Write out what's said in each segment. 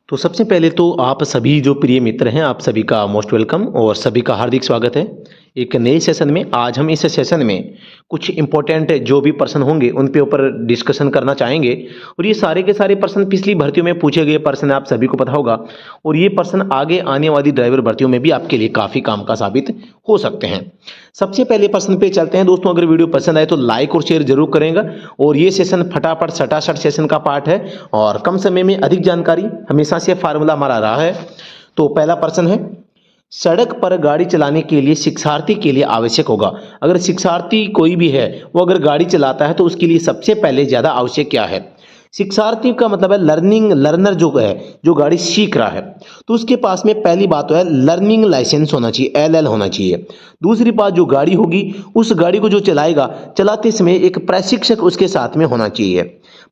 तो सबसे पहले तो आप सभी जो प्रिय मित्र हैं, आप सभी का मोस्ट वेलकम और सभी का हार्दिक स्वागत है एक नए सेशन में। आज हम इस सेशन में कुछ इंपॉर्टेंट जो भी प्रश्न होंगे उन पे ऊपर डिस्कशन करना चाहेंगे। और ये सारे के सारे प्रश्न पिछली भर्तियों में पूछे गए प्रश्न, आप सभी को पता होगा। और ये प्रश्न आगे आने वाली ड्राइवर भर्तियों में भी आपके लिए काफ़ी काम का साबित हो सकते हैं। सबसे पहले प्रश्न पे चलते हैं दोस्तों। अगर वीडियो पसंद आए तो लाइक और शेयर जरूर करेंगे। और ये सेशन फटाफट सटासट सेशन का पार्ट है और कम समय में अधिक जानकारी, हमेशा से फार्मूला हमारा रहा है। तो पहला प्रश्न है, सड़क पर गाड़ी चलाने के लिए शिक्षार्थी के लिए आवश्यक होगा। अगर शिक्षार्थी कोई भी है वो अगर गाड़ी चलाता है तो उसके लिए सबसे पहले ज़्यादा आवश्यक क्या है? शिक्षार्थी का मतलब है लर्निंग लर्नर जो है, जो गाड़ी सीख रहा है, तो उसके पास में पहली बात तो है लर्निंग लाइसेंस होना चाहिए, LL होना चाहिए। दूसरी बात, जो गाड़ी होगी उस गाड़ी को जो चलाएगा, चलाते समय एक प्रशिक्षक उसके साथ में होना चाहिए।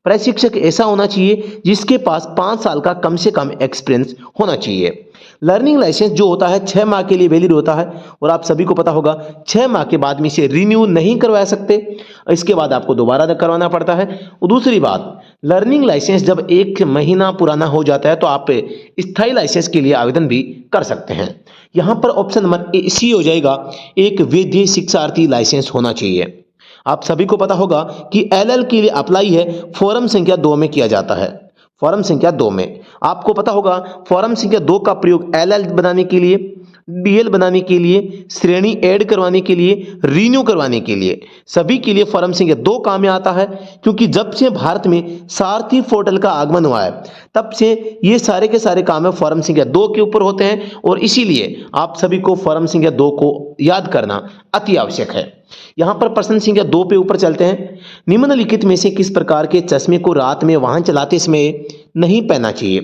प्रशिक्षक ऐसा होना चाहिए जिसके पास 5 साल का कम से कम एक्सपीरियंस होना चाहिए। लर्निंग लाइसेंस जो होता है 6 माह के लिए वैलिड होता है और आप सभी को पता होगा 6 माह के बाद में इसे रिन्यू नहीं करवा सकते, इसके बाद आपको दोबारा करवाना पड़ता है। और दूसरी बात, लर्निंग लाइसेंस जब 1 महीना पुराना हो जाता है तो आप स्थायी लाइसेंस के लिए आवेदन भी कर सकते हैं। यहाँ पर ऑप्शन नंबर सी हो जाएगा, एक वैध शिक्षार्थी लाइसेंस होना चाहिए। आप सभी को पता होगा कि LL के लिए अप्लाई है फॉर्म संख्या 2 में किया जाता है। फॉर्म संख्या 2 में आपको पता होगा फॉर्म संख्या 2 का प्रयोग LL बनाने के लिए, DL बनाने के लिए, श्रेणी ऐड करवाने के लिए, रिन्यू करवाने के लिए, सभी के लिए फॉर्म संख्या 2 काम में आता है। क्योंकि जब से भारत में सारथी पोर्टल का आगमन हुआ है तब से ये सारे के सारे काम है फॉर्म संख्या 2 के ऊपर होते हैं और इसीलिए आप सभी को फॉर्म संख्या 2 को याद करना अति आवश्यक है। यहां पर प्रश्न संख्या 2 पे ऊपर चलते हैं। निम्नलिखित में से किस प्रकार के चश्मे को रात में वाहन चलाते समय नहीं पहनना चाहिए?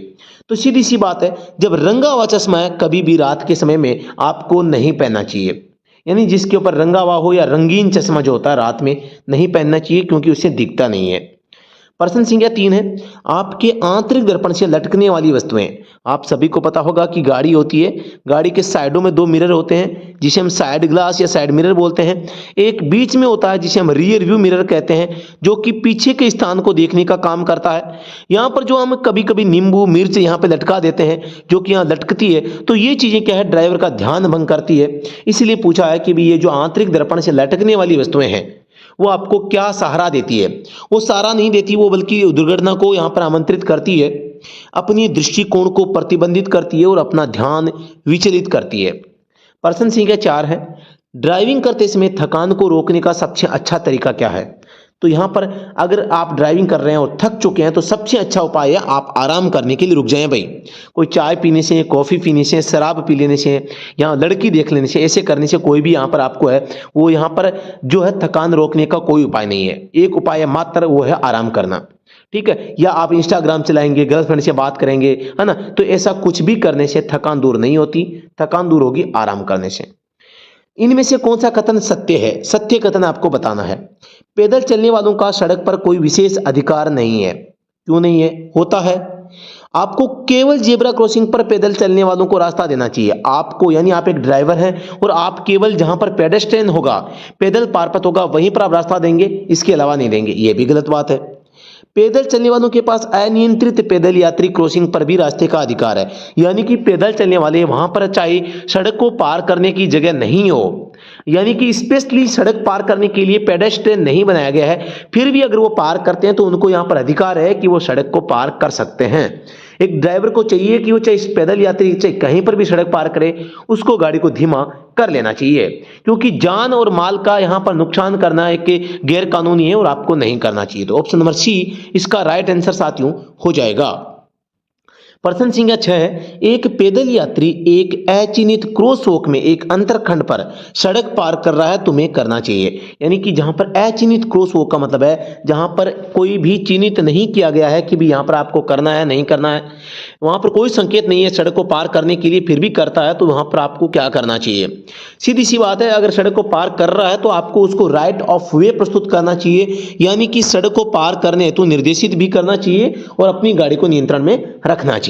तो सीधी सी बात है, जब रंगा हुआ चश्मा है कभी भी रात के समय में आपको नहीं पहनना चाहिए। यानी जिसके ऊपर रंगा हुआ हो या रंगीन चश्मा जो होता है रात में नहीं पहनना चाहिए, क्योंकि उससे दिखता नहीं है। प्रश्न संख्या 3 है, आपके आंतरिक दर्पण से लटकने वाली वस्तुएं। आप सभी को पता होगा कि गाड़ी होती है, गाड़ी के साइडों में 2 मिरर होते हैं जिसे हम साइड ग्लास या साइड मिरर बोलते हैं। एक बीच में होता है जिसे हम रियर व्यू मिरर कहते हैं, जो कि पीछे के स्थान को देखने का काम करता है। यहाँ पर जो हम कभी कभी नींबू मिर्च यहाँ पे लटका देते हैं जो कि यहाँ लटकती है, तो ये चीजें क्या है, ड्राइवर का ध्यान भंग करती है। इसलिए पूछा है कि ये जो आंतरिक दर्पण से लटकने वाली वस्तुएं हैं वो आपको क्या सहारा देती है? वो सहारा नहीं देती, वो बल्कि दुर्घटना को यहाँ पर आमंत्रित करती है, अपनी दृष्टिकोण को प्रतिबंधित करती है और अपना ध्यान विचलित करती है। प्रश्न संख्या 4 है, ड्राइविंग करते समय थकान को रोकने का सबसे अच्छा तरीका क्या है? तो यहाँ पर अगर आप ड्राइविंग कर रहे हैं और थक चुके हैं तो सबसे अच्छा उपाय है आप आराम करने के लिए रुक जाएं भाई। कोई चाय पीने से, कॉफ़ी पीने से, शराब पी लेने से, यहाँ लड़की देख लेने से, ऐसे करने से कोई भी यहाँ पर आपको है वो यहाँ पर जो है थकान रोकने का कोई उपाय नहीं है। एक उपाय है मात्र, वो है आराम करना। ठीक है, या आप इंस्टाग्राम चलाएंगे, गर्लफ्रेंड से बात करेंगे, है ना, तो ऐसा कुछ भी करने से थकान दूर नहीं होती। थकान दूर होगी आराम करने से। इनमें से कौन सा कथन सत्य है? सत्य कथन आपको बताना है। पैदल चलने वालों का सड़क पर कोई विशेष अधिकार नहीं है। क्यों नहीं है? होता है। आपको केवल जेब्रा क्रॉसिंग पर पैदल चलने वालों को रास्ता देना चाहिए। आपको, यानी आप एक ड्राइवर हैं और आप केवल जहां पर पेडेस्ट्रियन होगा, पैदल पारपथ होगा, वहीं पर आप रास्ता देंगे, इसके अलावा नहीं देंगे। यह भी गलत बात है। पैदल चलने वालों के पास अनियंत्रित पैदल यात्री क्रॉसिंग पर भी रास्ते का अधिकार है। यानी कि पैदल चलने वाले वहां पर चाहे सड़क को पार करने की जगह नहीं हो, यानी कि स्पेशली सड़क पार करने के लिए पेडेस्ट्रियन नहीं बनाया गया है, फिर भी अगर वो पार करते हैं तो उनको यहां पर अधिकार है कि वो सड़क को पार कर सकते हैं। एक ड्राइवर को चाहिए कि वो चाहे पैदल यात्री चाहे कहीं पर भी सड़क पार करे, उसको गाड़ी को धीमा कर लेना चाहिए, क्योंकि जान और माल का यहां पर नुकसान करना एक गैर कानूनी है और आपको नहीं करना चाहिए। तो ऑप्शन नंबर सी इसका राइट आंसर साथियों हो जाएगा। प्रश्न संख्या 6 है, एक पैदल यात्री एक अचिन्हित क्रॉस वॉक में एक अंतरखंड पर सड़क पार कर रहा है, तुम्हें करना चाहिए। यानी कि जहां पर अचिन्हित क्रॉस वॉक का मतलब है जहां पर कोई भी चिन्हित नहीं किया गया है कि भी यहां पर आपको करना है नहीं करना है, वहां पर कोई संकेत नहीं है सड़क को पार करने के लिए, फिर भी करता है, तो वहां पर आपको क्या करना चाहिए? सीधी सी बात है, अगर सड़क को पार कर रहा है तो आपको उसको राइट ऑफ वे प्रस्तुत करना चाहिए, यानी कि सड़क को पार करने हेतु निर्देशित भी करना चाहिए और अपनी गाड़ी को नियंत्रण में रखना चाहिए।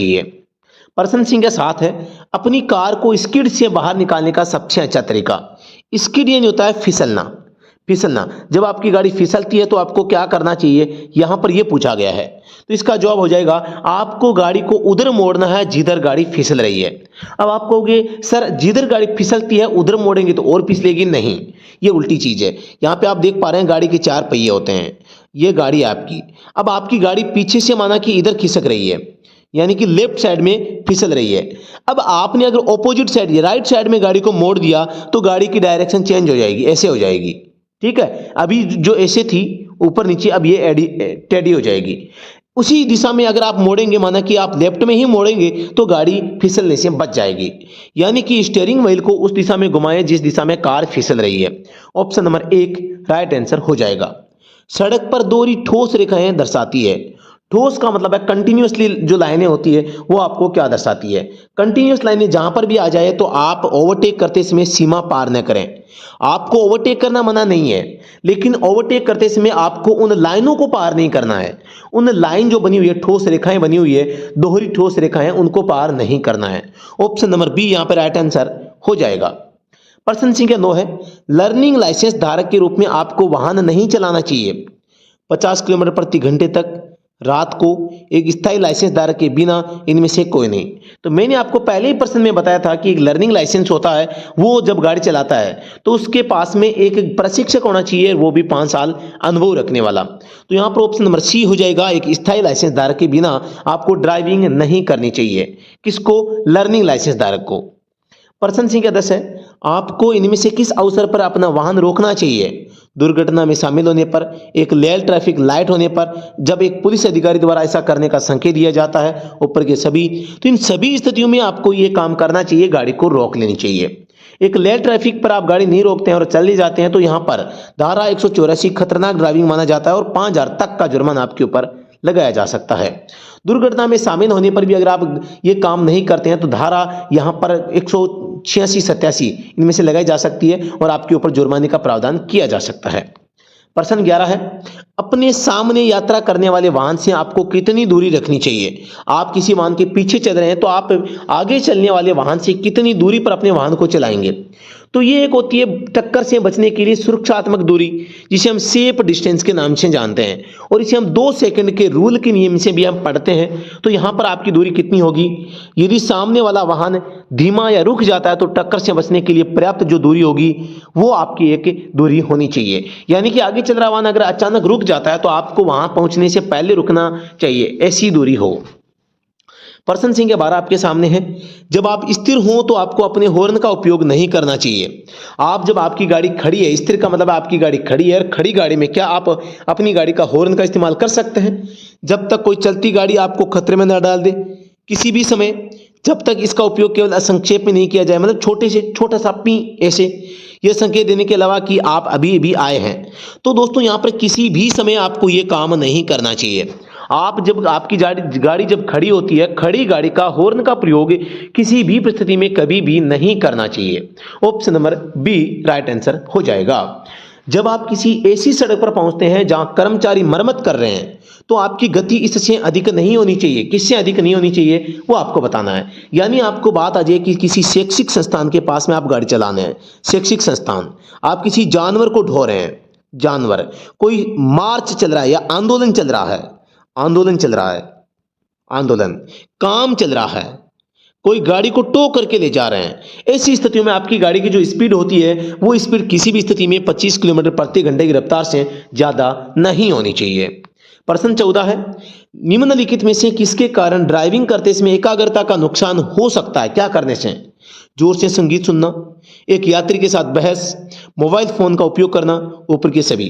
प्रश्न संख्या 7 है, अपनी कार को स्किड से बाहर निकालने का सबसे अच्छा तरीका। स्किड यानी होता है फिसलना। फिसलना, जब आपकी गाड़ी फिसलती है तो आपको क्या करना चाहिए, यहां पर यह पूछा गया है। तो इसका जवाब हो जाएगा आपको गाड़ी को उधर मोड़ना है जिधर गाड़ी फिसल रही है। अब आप कहोगे सर जिधर गाड़ी फिसलती है उधर मोड़ेंगे तो और फिसलेगी, नहीं, ये उल्टी चीज है। यहां पे आप देख पा रहे हैं गाड़ी के 4 पहिए होते हैं, ये गाड़ी है आपकी। अब आपकी गाड़ी पीछे से माना कि इधर खिसक रही है, यानी कि लेफ्ट साइड में फिसल रही है। अब आपने अगर ऑपोजिट साइड राइट साइड में गाड़ी को मोड़ दिया तो गाड़ी की डायरेक्शन चेंज हो जाएगी, ऐसे हो जाएगी, ठीक है। अभी जो ऐसे थी ऊपर नीचे, अब ये टेढ़ी हो जाएगी। उसी दिशा में अगर आप मोड़ेंगे, माना कि आप लेफ्ट में ही मोड़ेंगे तो गाड़ी फिसलने से बच जाएगी। यानी कि स्टीयरिंग व्हील को उस दिशा में घुमाएं जिस दिशा में कार फिसल रही है। ऑप्शन नंबर 1 राइट आंसर हो जाएगा। सड़क पर दोहरी ठोस रेखाएं दर्शाती है। ठोस का मतलब है कंटिन्यूअसली जो लाइनें होती है वो आपको क्या दर्शाती है। कंटिन्यूअस लाइनें जहां पर भी आ जाए तो आप ओवरटेक करते समय सीमा पार न करें। आपको ओवरटेक करना मना नहीं है, लेकिन ओवरटेक करते समय आपको उन लाइनों को पार नहीं करना है। उन लाइन जो बनी हुई है, ठोस रेखाएं बनी हुई है, दोहरी ठोस रेखाएं, उनको पार नहीं करना है। ऑप्शन नंबर बी यहां पर राइट आंसर हो जाएगा। प्रश्न संख्या 9 है, लर्निंग लाइसेंस धारक के रूप में आपको वाहन नहीं चलाना चाहिए 50 किलोमीटर प्रति घंटे तक, रात को, एक स्थायी लाइसेंस धारक के बिना, इनमें से कोई नहीं। तो मैंने आपको पहले ही प्रश्न में बताया था कि एक लर्निंग लाइसेंस होता है, वो जब गाड़ी चलाता है तो उसके पास में एक प्रशिक्षक होना चाहिए, वो भी 5 साल अनुभव रखने वाला। तो यहाँ पर ऑप्शन नंबर सी हो जाएगा, एक स्थायी लाइसेंस धारक के बिना आपको ड्राइविंग नहीं करनी चाहिए। किसको? लर्निंग लाइसेंस धारक को। प्रश्न संख्या 10 है, आपको इनमें से किस अवसर पर अपना वाहन रोकना चाहिए? दुर्घटना में शामिल होने पर, एक रेल ट्रैफिक लाइट होने पर, जब एक पुलिस अधिकारी द्वारा ऐसा करने का संकेत दिया जाता है, ऊपर के सभी। तो इन सभी स्थितियों में आपको ये काम करना चाहिए, गाड़ी को रोक लेनी चाहिए। एक रेल ट्रैफिक पर आप गाड़ी नहीं रोकते हैं और चले जाते हैं तो यहाँ पर धारा 184 खतरनाक ड्राइविंग माना जाता है और 5000 तक का जुर्माना आपके ऊपर लगाया जा सकता है। दुर्घटना में शामिल होने पर भी अगर आप ये काम नहीं करते हैं तो धारा यहाँ पर 186-87 इनमें से लगाई जा सकती है और आपके ऊपर जुर्माने का प्रावधान किया जा सकता है। प्रश्न 11 है, अपने सामने यात्रा करने वाले वाहन से आपको कितनी दूरी रखनी चाहिए? आप किसी वाहन के पीछे चल रहे हैं तो आप आगे चलने वाले वाहन से कितनी दूरी पर अपने वाहन को चलाएंगे? तो ये एक होती है टक्कर से बचने के लिए सुरक्षात्मक दूरी, जिसे हम सेफ डिस्टेंस के नाम से जानते हैं, और इसे हम 2 सेकंड के रूल के नियम से भी हम पढ़ते हैं। तो यहाँ पर आपकी दूरी कितनी होगी? यदि सामने वाला वाहन धीमा या रुक जाता है तो टक्कर से बचने के लिए पर्याप्त जो दूरी होगी वो आपकी एक दूरी होनी चाहिए। यानी कि आगे चल रहा वाहन अगर अचानक रुक जाता है तो आपको वहां पहुंचने से पहले रुकना चाहिए, ऐसी दूरी हो। प्रश्न संख्या 12 आपके सामने है, जब आप स्थिर हो तो आपको अपने हॉर्न का उपयोग नहीं करना चाहिए। आप जब आपकी गाड़ी खड़ी है, स्थिर का मतलब आपकी गाड़ी खड़ी है, और खड़ी गाड़ी में क्या आप अपनी गाड़ी का हॉर्न का इस्तेमाल कर सकते हैं? जब तक कोई चलती गाड़ी आपको खतरे में न डाल दे, किसी भी समय, जब तक इसका उपयोग केवल संक्षेप में नहीं किया जाए, मतलब छोटा सा पी ऐसे यह संकेत देने के अलावा कि आप अभी भी आए हैं। तो दोस्तों यहाँ पर किसी भी समय आपको ये काम नहीं करना चाहिए। आप जब आपकी गाड़ी जब खड़ी होती है, खड़ी गाड़ी का हॉर्न का प्रयोग किसी भी परिस्थिति में कभी भी नहीं करना चाहिए। Option number B right answer हो जाएगा। जब आप किसी ऐसी सड़क पर पहुंचते हैं जहां कर्मचारी मरम्मत कर रहे हैं तो आपकी गति इससे अधिक नहीं होनी चाहिए। किससे अधिक नहीं होनी चाहिए वो आपको बताना है। यानी आपको बात आ जाए कि किसी शैक्षिक संस्थान के पास में आप गाड़ी चलाने हैं, शैक्षिक संस्थान, आप किसी जानवर को ढो रहे हैं, जानवर, कोई मार्च चल रहा है या आंदोलन चल रहा है, आंदोलन, काम चल रहा है, कोई गाड़ी को टो करके ले जा रहे हैं, ऐसी स्थितियों में आपकी गाड़ी की जो स्पीड होती है वो स्पीड किसी भी स्थिति में 25 किलोमीटर प्रति घंटे की रफ्तार से ज्यादा नहीं होनी चाहिए। प्रश्न 14 है, निम्नलिखित में से किसके कारण ड्राइविंग करते समय एकाग्रता का नुकसान हो सकता है? क्या करने से? जोर से संगीत सुनना, एक यात्री के साथ बहस, मोबाइल फोन का उपयोग करना, ऊपर के सभी।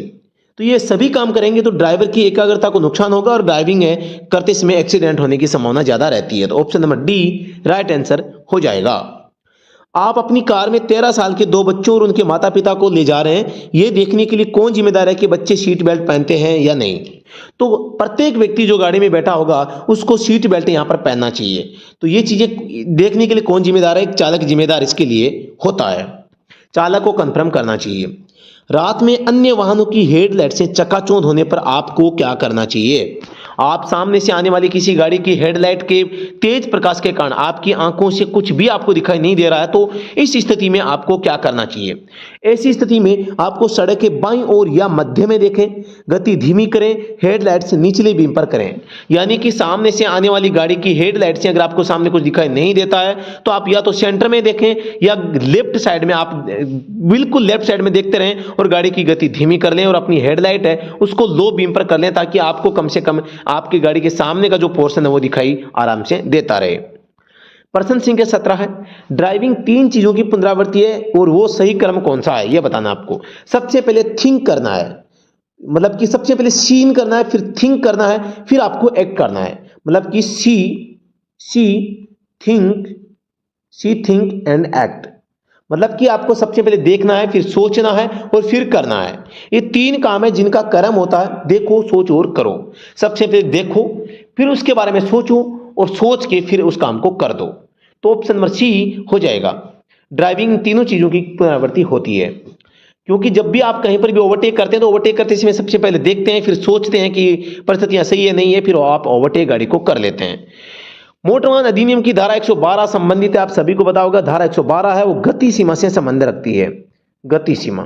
तो ये सभी काम करेंगे तो ड्राइवर की एकाग्रता को नुकसान होगा और ड्राइविंग करते समय एक्सीडेंट होने की संभावना ज्यादा रहती है। तो option number D right answer हो जाएगा। आप अपनी कार में 13 साल के 2 बच्चों और उनके माता पिता को ले जा रहे हैं, ये देखने के लिए कौन जिम्मेदार है कि बच्चे सीट बेल्ट पहनते हैं या नहीं? तो प्रत्येक व्यक्ति जो गाड़ी में बैठा होगा उसको सीट बेल्ट यहां पर पहनना चाहिए। तो ये चीजें देखने के लिए कौन जिम्मेदार है? एक चालक जिम्मेदार इसके लिए होता है। चालक को कंफर्म करना चाहिए। रात में अन्य वाहनों की हेडलाइट से चकाचौंध होने पर आपको क्या करना चाहिए? आप सामने से आने वाली किसी गाड़ी की हेडलाइट के तेज प्रकाश के कारण आपकी आंखों से कुछ भी आपको दिखाई नहीं दे रहा है तो इस स्थिति में आपको क्या करना चाहिए? ऐसी स्थिति में आपको सड़क के बाईं ओर या मध्य में देखें, गति धीमी करें, हेडलाइट से निचले बीम पर करें। यानी कि सामने से आने वाली गाड़ी की हेडलाइट से अगर आपको सामने कुछ दिखाई नहीं देता है तो आप या तो सेंटर में देखें या लेफ्ट साइड में, आप बिल्कुल लेफ्ट साइड में देखते रहें और गाड़ी की गति धीमी कर लें और अपनी हेडलाइट है उसको लो बीम पर कर लें, ताकि आपको कम से कम आपकी गाड़ी के सामने का जो पोर्शन है वो दिखाई आराम से देता रहे। प्रश्न संख्या 17 है, ड्राइविंग 3 चीजों की पुनरावृत्ति है और वो सही क्रम कौन सा है यह बताना आपको। सबसे पहले थिंक करना है, मतलब कि सबसे पहले सीन करना है, फिर थिंक करना है, फिर आपको एक्ट करना है। मतलब कि सी थिंक एंड एक्ट। मतलब कि आपको सबसे पहले देखना है, फिर सोचना है और फिर करना है। ये 3 काम है जिनका क्रम होता है देखो, सोच और करो। सबसे पहले देखो, फिर उसके बारे में सोचो और सोच के फिर उस काम को कर दो। तो ऑप्शन नंबर सी हो जाएगा। ड्राइविंग तीनों चीजों की पुनरावृत्ति होती है, क्योंकि जब भी आप कहीं पर भी ओवरटेक करते हैं तो ओवरटेक करते समय सबसे पहले देखते हैं, फिर सोचते हैं कि परिस्थितियां सही है नहीं है, फिर आप ओवरटेक गाड़ी को कर लेते हैं। मोटर वाहन अधिनियम की धारा 112 संबंधित है, आप सभी को पता होगा। धारा 112 है वो गति सीमा से संबंध रखती है, गति सीमा।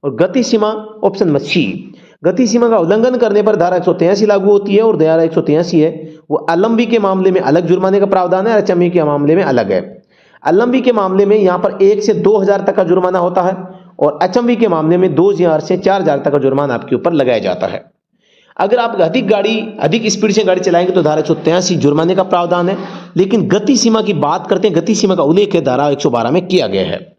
और गति सीमा ऑप्शन नंबर सी, गति सीमा का उल्लंघन करने पर धारा 183 लागू होती है। और धारा 183 है वो अलंबी के मामले में अलग जुर्माने का प्रावधान है, अचंबी के मामले में अलग है। अलंबी के मामले में यहां पर 1 से 2000 तक का जुर्माना होता है और अचंबी के मामले में 2000 से 4000 तक का जुर्माना आपके ऊपर लगाया जाता है। अगर आप अधिक स्पीड से गाड़ी चलाएंगे तो धारा 183 जुर्माने का प्रावधान है, लेकिन गति सीमा की बात करते हैं, गति सीमा का उल्लेख है धारा 112 में किया गया है।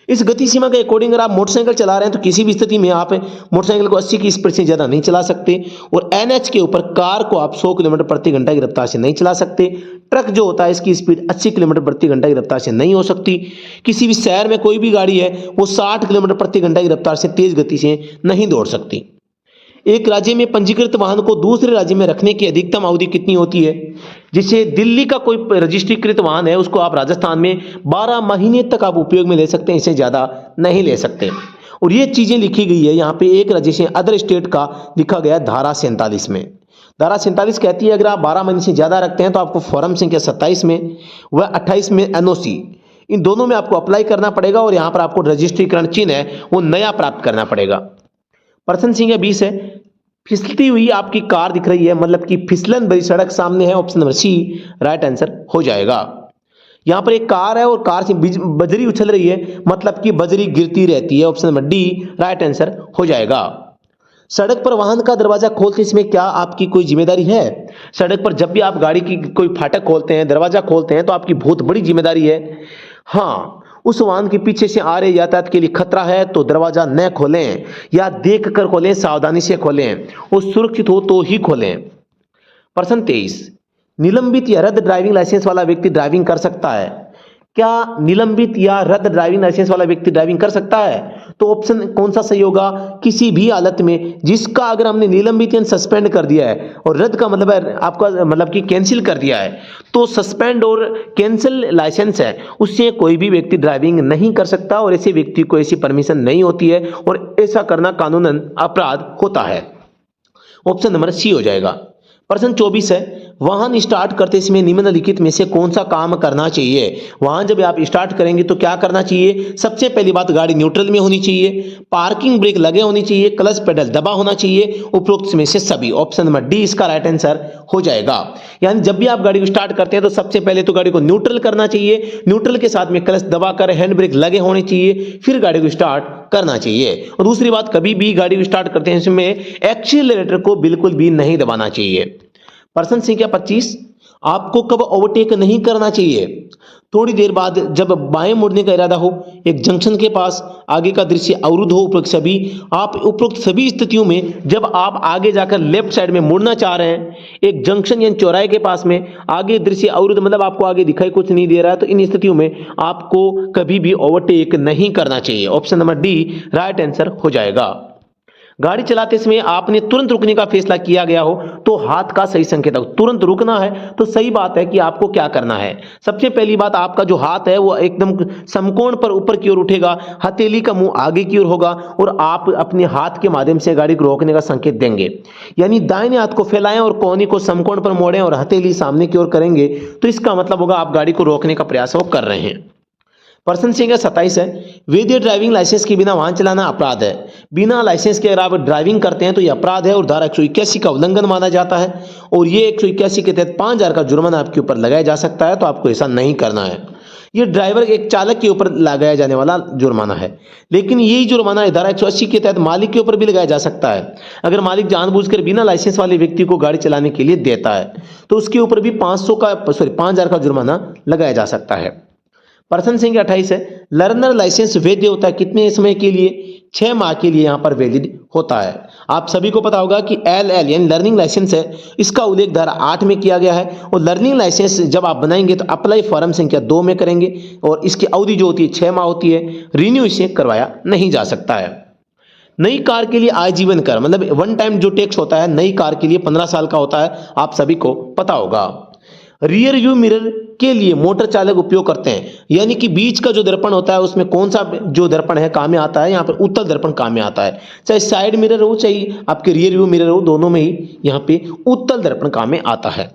इस गति सीमा के अकॉर्डिंग अगर आप मोटरसाइकिल चला रहे हैं तो किसी भी स्थिति में आप मोटरसाइकिल को 80 की स्पीड से ज्यादा नहीं चला सकते, और एनएच के ऊपर कार को आप 100 किलोमीटर प्रति घंटा की रफ्तार से नहीं चला सकते। ट्रक जो होता है इसकी स्पीड 80 किलोमीटर प्रति घंटा की रफ्तार से नहीं हो सकती। किसी भी शहर में कोई भी गाड़ी है वो 60 किलोमीटर प्रति घंटा की रफ्तार से तेज गति से नहीं दौड़ सकती। एक राज्य में पंजीकृत वाहन को दूसरे राज्य में रखने की अधिकतम अवधि कितनी होती है। जिसे दिल्ली का कोई रजिस्ट्रीकृत वाहन है उसको आप राजस्थान में 12 महीने तक आप उपयोग में ले सकते हैं, इससे ज्यादा नहीं ले सकते। और ये चीजें लिखी गई है यहाँ पे एक राज्य से अदर स्टेट का लिखा गया है धारा 47 में। धारा 47 कहती है अगर आप 12 महीने से ज्यादा रखते हैं तो आपको फॉर्म संख्या 27 में व 28 में एनओसी, इन दोनों में आपको अप्लाई करना पड़ेगा और यहाँ पर आपको रजिस्ट्रीकरण चिन्ह है वो नया प्राप्त करना पड़ेगा। प्रश्न संख्या 20 है, फिसलती हुई आपकी कार दिख रही है, मतलब कि फिसलन भरी सड़क सामने है, option number C right answer हो जाएगा। यहां पर एक कार है और कार से बजरी उछल रही है, मतलब कि बजरी गिरती रहती है, option number D right answer हो जाएगा। सड़क पर वाहन का दरवाजा खोलते समय क्या आपकी कोई जिम्मेदारी है। सड़क पर जब भी आप गाड़ी की कोई फाटक खोलते हैं, दरवाजा खोलते हैं तो आपकी बहुत बड़ी जिम्मेदारी है। हाँ, उस वाहन के पीछे से आ रहे यातायात के लिए खतरा है तो दरवाजा न खोलें या देख कर खोलें, सावधानी से खोलें, वो सुरक्षित हो तो ही खोलें। प्रश्न 23, निलंबित या रद्द ड्राइविंग लाइसेंस वाला व्यक्ति ड्राइविंग कर सकता है। क्या निलंबित या रद्द ड्राइविंग लाइसेंस वाला व्यक्ति ड्राइविंग कर सकता है। तो ऑप्शन कौन सा सही होगा, किसी भी हालत में जिसका अगर हमने निलंबित या सस्पेंड कर दिया है और रद्द का मतलब है आपका मतलब कि कैंसिल कर दिया है, तो सस्पेंड और कैंसिल लाइसेंस है उससे कोई भी व्यक्ति ड्राइविंग नहीं कर सकता और ऐसे व्यक्ति को ऐसी परमिशन नहीं होती है और ऐसा करना कानूनन अपराध होता है। ऑप्शन नंबर सी हो जाएगा। प्रश्न 24 है, वाहन स्टार्ट करते समय निम्नलिखित में से कौन सा काम करना चाहिए। वाहन जब आप स्टार्ट करेंगे तो क्या करना चाहिए। सबसे पहली बात, गाड़ी न्यूट्रल में होनी चाहिए, पार्किंग ब्रेक लगे होनी चाहिए, क्लच पेडल दबा होना चाहिए, उपरोक्त में से सभी। ऑप्शन नंबर डी इसका राइट आंसर हो जाएगा। यानी जब भी आप गाड़ी को स्टार्ट करते हैं तो सबसे पहले तो गाड़ी को न्यूट्रल करना चाहिए, न्यूट्रल के साथ में क्लच दबाकर हैंड ब्रेक लगे होने चाहिए, फिर गाड़ी को स्टार्ट करना चाहिए। और दूसरी बात, कभी भी गाड़ी को स्टार्ट करते हैं इसमें एक्सीलरेटर को बिल्कुल भी नहीं दबाना चाहिए। प्रश्न संख्या 25, आपको कब ओवरटेक नहीं करना चाहिए। थोड़ी देर बाद जब बाएं मुड़ने का इरादा हो, एक जंक्शन के पास आगे का दृश्य अवरुद्ध हो, उपरोक्त सभी स्थितियों में जब आप आगे जाकर लेफ्ट साइड में मुड़ना चाह रहे हैं, एक जंक्शन या चौराहे के पास में आगे दृश्य अवरुद्ध मतलब आपको आगे दिखाई कुछ नहीं दे रहा है, तो इन स्थितियों में आपको कभी भी ओवरटेक नहीं करना चाहिए। Option number D right answer हो जाएगा। गाड़ी चलाते समय आपने तुरंत रुकने का फैसला किया गया हो तो हाथ का सही संकेत हो, तुरंत रुकना है तो सही बात है कि आपको क्या करना है। सबसे पहली बात, आपका जो हाथ है वो एकदम समकोण पर ऊपर की ओर उठेगा, हथेली का मुंह आगे की ओर होगा और आप अपने हाथ के माध्यम से गाड़ी को रोकने का संकेत देंगे। यानी दाहिने हाथ को फैलाएं और कोहनी को समकोण पर मोड़ें और हथेली सामने की ओर करेंगे तो इसका मतलब होगा आप गाड़ी को रोकने का प्रयास वो कर रहे हैं। पर्सन संख्या 27 है, वैध ड्राइविंग लाइसेंस के बिना वाहन चलाना अपराध है। बिना लाइसेंस के अगर आप ड्राइविंग करते हैं तो यह अपराध है और धारा 181 का उल्लंघन माना जाता है और ये 181 के तहत 5000 का जुर्माना आपके ऊपर लगाया जा सकता है, तो आपको ऐसा नहीं करना है। ये ड्राइवर एक चालक के ऊपर लगाया जाने वाला जुर्माना है, लेकिन यही जुर्माना धारा 180 के तहत मालिक के ऊपर भी लगाया जा सकता है। अगर मालिक जानबूझकर बिना लाइसेंस वाले व्यक्ति को गाड़ी चलाने के लिए देता है तो उसके ऊपर भी 5000 का जुर्माना लगाया जा सकता है। पर्सन संख्या 28 है, लर्नर लाइसेंस वैध होता है कितने समय के लिए? 6 माह के लिए यहाँ पर वैलिड होता है। आप सभी को पता होगा कि LL यानी लर्निंग लाइसेंस है, इसका उल्लेख धारा 8 में किया गया है और लर्निंग लाइसेंस जब आप बनाएंगे तो अप्लाई फॉर्म संख्या 2 में करेंगे और इसकी अवधि जो होती है 6 माह होती है। रिन्यू इसे करवाया नहीं जा सकता है। नई कार के लिए आजीवन कर मतलब वन टाइम जो टैक्स होता है नई कार के लिए 15 साल का होता है, आप सभी को पता होगा। रियर व्यू मिरर के लिए मोटर चालक उपयोग करते हैं, यानी कि बीच का जो दर्पण होता है उसमें कौन सा जो दर्पण है काम में आता है? यहाँ पर उत्तल दर्पण काम में आता है। चाहे साइड मिरर हो चाहे आपके रियर व्यू मिरर हो, दोनों में ही यहाँ पे उत्तल दर्पण काम में आता है।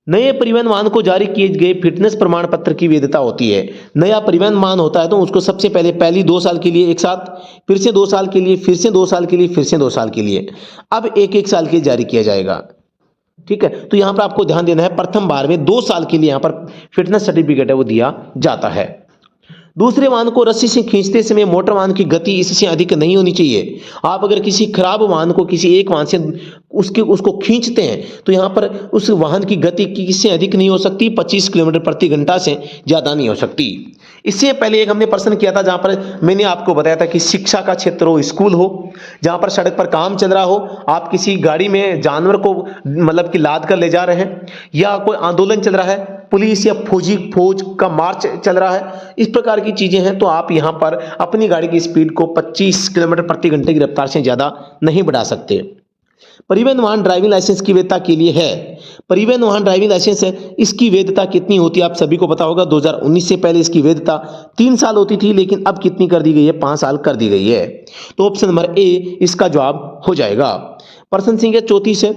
नए परिवहन वाहन को जारी किए गए फिटनेस प्रमाण पत्र की वैधता होती है। नया परिवहन वाहन होता है तो उसको सबसे पहली 2 साल के लिए एक साथ, फिर से 2 साल के लिए, फिर से 2 साल के लिए, फिर से 2 साल के लिए, अब 1-1 साल के लिए जारी किया जाएगा। ठीक है, तो यहां पर आपको ध्यान देना है प्रथम बार में 2 साल के लिए यहां पर फिटनेस सर्टिफिकेट है वो दिया जाता है। दूसरे वाहन को रस्सी से खींचते समय मोटर वाहन की गति इससे अधिक नहीं होनी चाहिए। आप अगर किसी खराब वाहन को किसी एक वाहन से उसको खींचते हैं तो यहाँ पर उस वाहन की गति किससे अधिक नहीं हो सकती? 25 किलोमीटर प्रति घंटा से ज़्यादा नहीं हो सकती। इससे पहले एक हमने प्रश्न किया था जहाँ पर मैंने आपको बताया था कि शिक्षा का क्षेत्र हो, स्कूल हो, जहाँ पर सड़क पर काम चल रहा हो, आप किसी गाड़ी में जानवर को मतलब कि लाद कर ले जा रहे हैं या कोई आंदोलन चल रहा है, पुलिस या फौज का मार्च चल रहा है, इस प्रकार की चीजें हैं तो आप यहां पर अपनी गाड़ी की स्पीड को 25 किलोमीटर प्रति घंटे की रफ्तार से ज्यादा नहीं बढ़ा सकते। परिवहन वाहन ड्राइविंग लाइसेंस की वैधता के लिए है। परिवहन वाहन ड्राइविंग लाइसेंस है, इसकी वैधता कितनी होती है आप सभी को पता होगा। 2019 से पहले इसकी वैधता 3 साल होती थी, लेकिन अब कितनी कर दी गई है? 5 साल कर दी गई है। तो ऑप्शन नंबर ए इसका जवाब हो जाएगा। प्रश्न संख्या 34 है,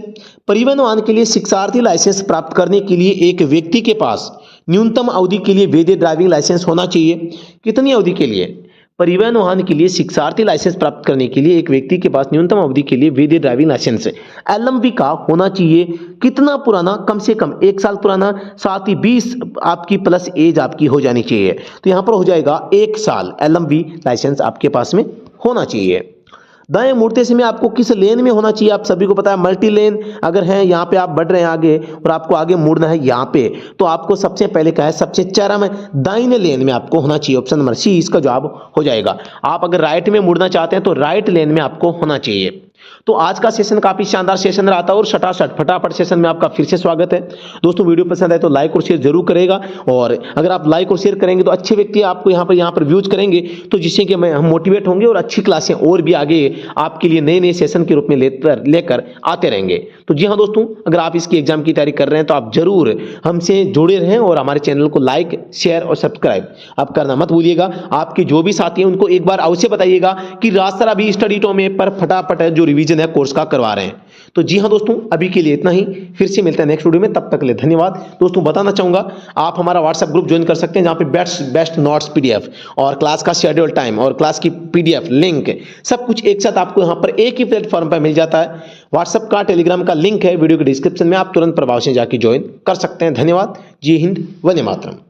परिवहन वाहन के लिए शिक्षार्थी लाइसेंस प्राप्त करने के लिए एक व्यक्ति के पास न्यूनतम अवधि के लिए वैध ड्राइविंग लाइसेंस होना चाहिए। कितनी अवधि के लिए? परिवहन वाहन के लिए शिक्षार्थी लाइसेंस प्राप्त करने के लिए एक व्यक्ति के पास न्यूनतम अवधि के लिए वैध ड्राइविंग लाइसेंस LMV का होना चाहिए। कितना पुराना? कम से कम 1 साल पुराना, साथ ही 20 आपकी प्लस एज आपकी हो जानी चाहिए। तो यहाँ पर हो जाएगा 1 साल LMV लाइसेंस आपके पास में होना चाहिए। दाएं मुड़ते समय आपको किस लेन में होना चाहिए? आप सभी को पता है मल्टी लेन अगर है, यहाँ पे आप बढ़ रहे हैं आगे और आपको आगे मुड़ना है यहाँ पे, तो आपको सबसे पहले क्या है? सबसे चरम दाहिने लेन में आपको होना चाहिए। ऑप्शन नंबर सी इसका जवाब हो जाएगा। आप अगर राइट में मुड़ना चाहते हैं तो राइट लेन में आपको होना चाहिए। तो आज का सेशन काफी शानदार सेशन रहा था और फटाफट सेशन में आपका फिर से स्वागत है। दोस्तों वीडियो पसंद आए तो लाइक और शेयर जरूर करेगा, और अगर आप लाइक और शेयर करेंगे तो अच्छे व्यक्ति आपको यहाँ पर व्यूज करेंगे, तो जिससे कि हम मोटिवेट होंगे और अच्छी क्लासें और भी आगे आपके लिए नए सेशन के रूप में लेकर आते रहेंगे। तो जी हाँ दोस्तों, अगर आप इसकी एग्जाम की तैयारी कर रहे हैं तो आप जरूर हमसे जुड़े रहें और हमारे चैनल को लाइक शेयर और सब्सक्राइब आप करना मत भूलिएगा। आपके जो भी साथी हैं उनको एक बार अवश्य बताइएगा कि रास्ता अभी स्टडी टो में पर फटाफट जो रिवीजन है कोर्स का करवा रहे हैं। तो जी हाँ दोस्तों, अभी के लिए इतना ही, फिर से मिलते हैं नेक्स्ट वीडियो में, तब तक के लिए धन्यवाद। दोस्तों बताना चाहूंगा आप हमारा व्हाट्सएप ग्रुप ज्वाइन कर सकते हैं जहां पे बेस्ट नोट्स PDF और क्लास का शेड्यूल टाइम और क्लास की PDF लिंक सब कुछ एक साथ आपको यहां पर एक ही प्लेटफॉर्म पर मिल जाता है। व्हाट्सएप का टेलीग्राम का लिंक है वीडियो के डिस्क्रिप्शन में, आप तुरंत प्रभाव से जाकर ज्वाइन कर सकते हैं। धन्यवाद। जय हिंद, वंदे मातरम।